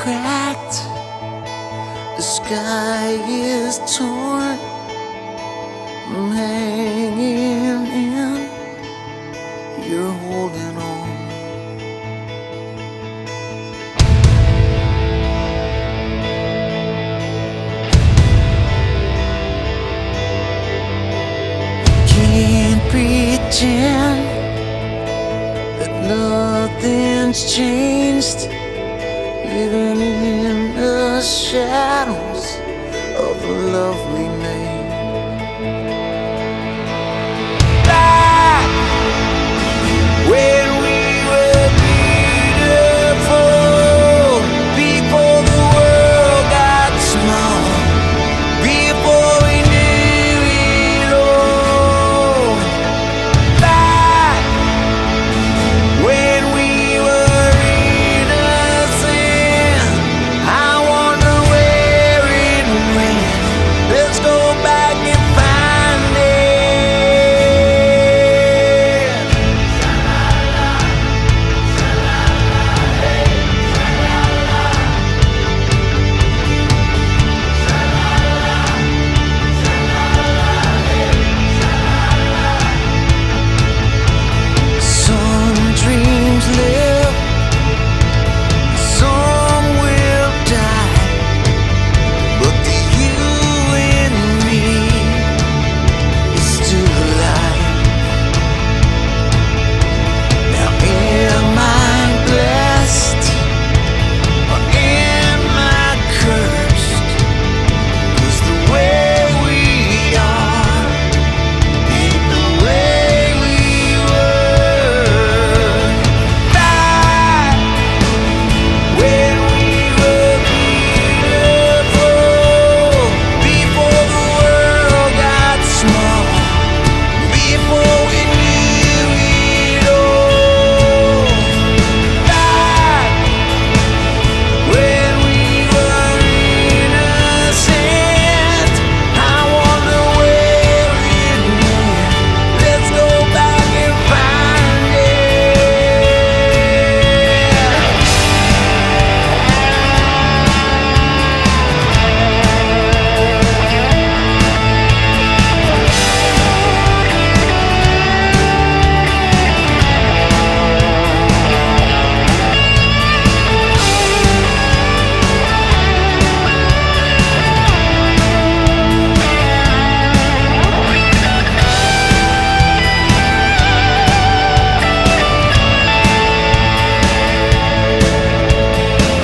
cracked, the sky is torn. I'm hanging in, you're holding on. Can't pretend that nothing's changed, even in the shadows of the love we made. Back when we were beautiful, before the world got small, before we knew it all. Back when we were innocent, I wonder where it went. Let's go back and find it. Some dreams live, some will die, but the you and me is still alive. Now am I blessed or am I cursed? 'Cause the way we are ain't the way we were. Back when we were beautiful, before the world got small, before we knew it all. Back when we were innocent, I wonder where it went. Let's go back and find it.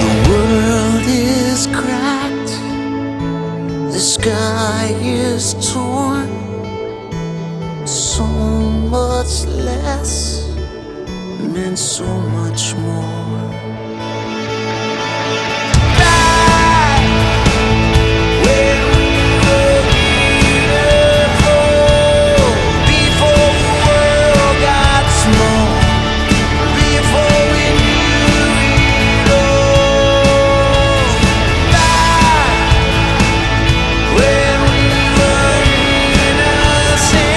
The world is cracked, the sky is torn. So much less meant so much more. Back when we were beautiful, before the world got small, before we knew it all. Back when we were innocent,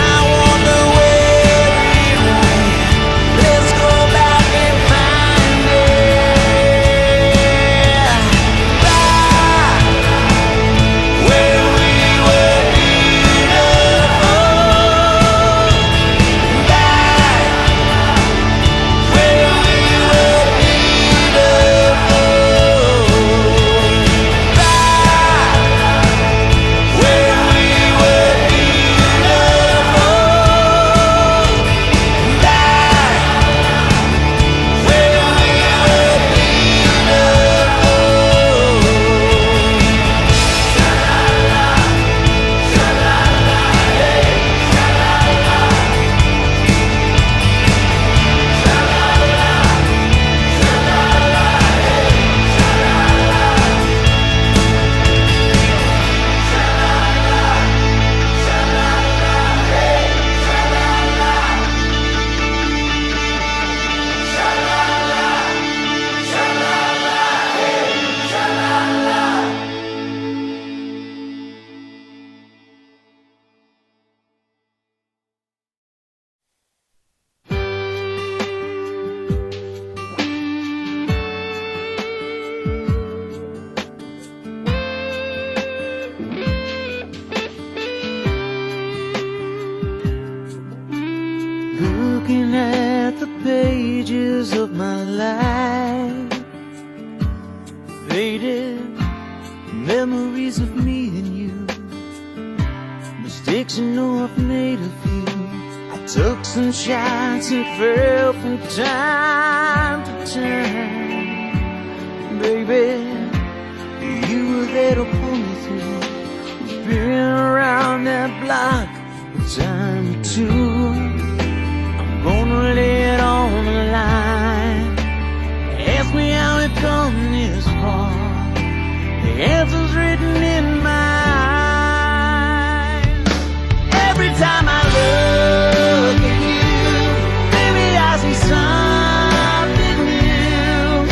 I wonder where it went. Let's go back looking at the pages of my life, faded memories of me and you, mistakes I know I've made of you. I took some shots and fell from time to time. Baby, you were there to pull me through. We've been around that block a time or two. I'm gonna lay it on the line. Ask me how we've come this far. The answer's written in my eyes. Every time I look at you, baby, I see something new.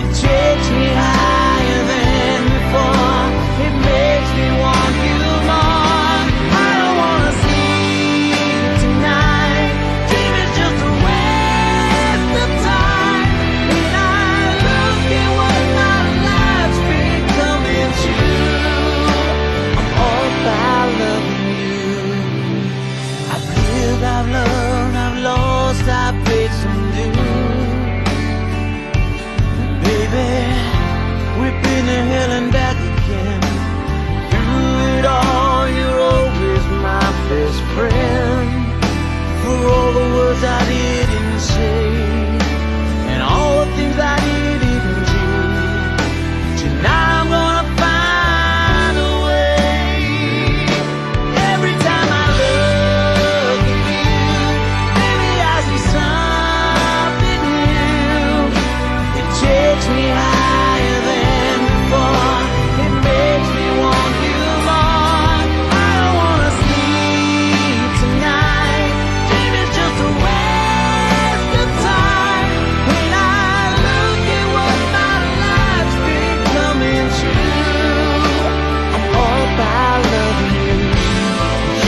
It takes me higher than before. It makes me want you more. I don't wanna sleep tonight. Dream is just a waste of time. When I look at what my life's becoming to, I'm all about loving you. I've lived, I've loved, I've lost, I've paid some dues. Baby, we've been to hell and back again. Through it all, you're always my best friend. For all the words I didn't say, and all the things I didn't do, tonight I'm gonna find a way. Every time I look at you, baby, I see something new. It takes me higher than before. It makes me want you more. I don't wanna sleep tonight. Dream is just a waste of time. When I look at what my life's becoming to, I'm all about loving you.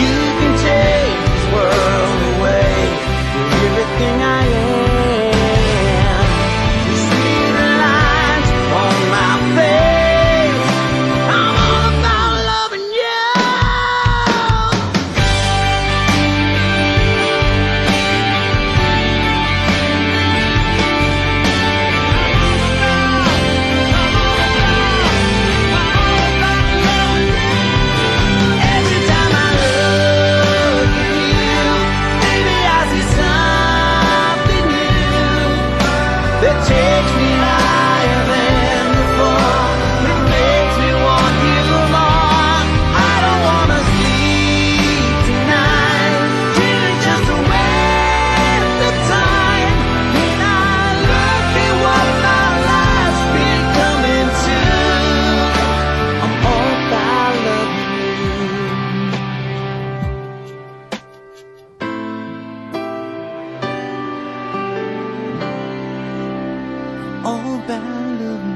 You can take this world away, everything I am. You see the lines on my face. I'm all about loving you. Every time I look at you, baby, I see something new that takes me higher than before. It makes me want you more. I don't wanna sleep tonight. Dream is just a waste of time. When I look at what my life's becoming to, I'm all about loving you. All about loving you.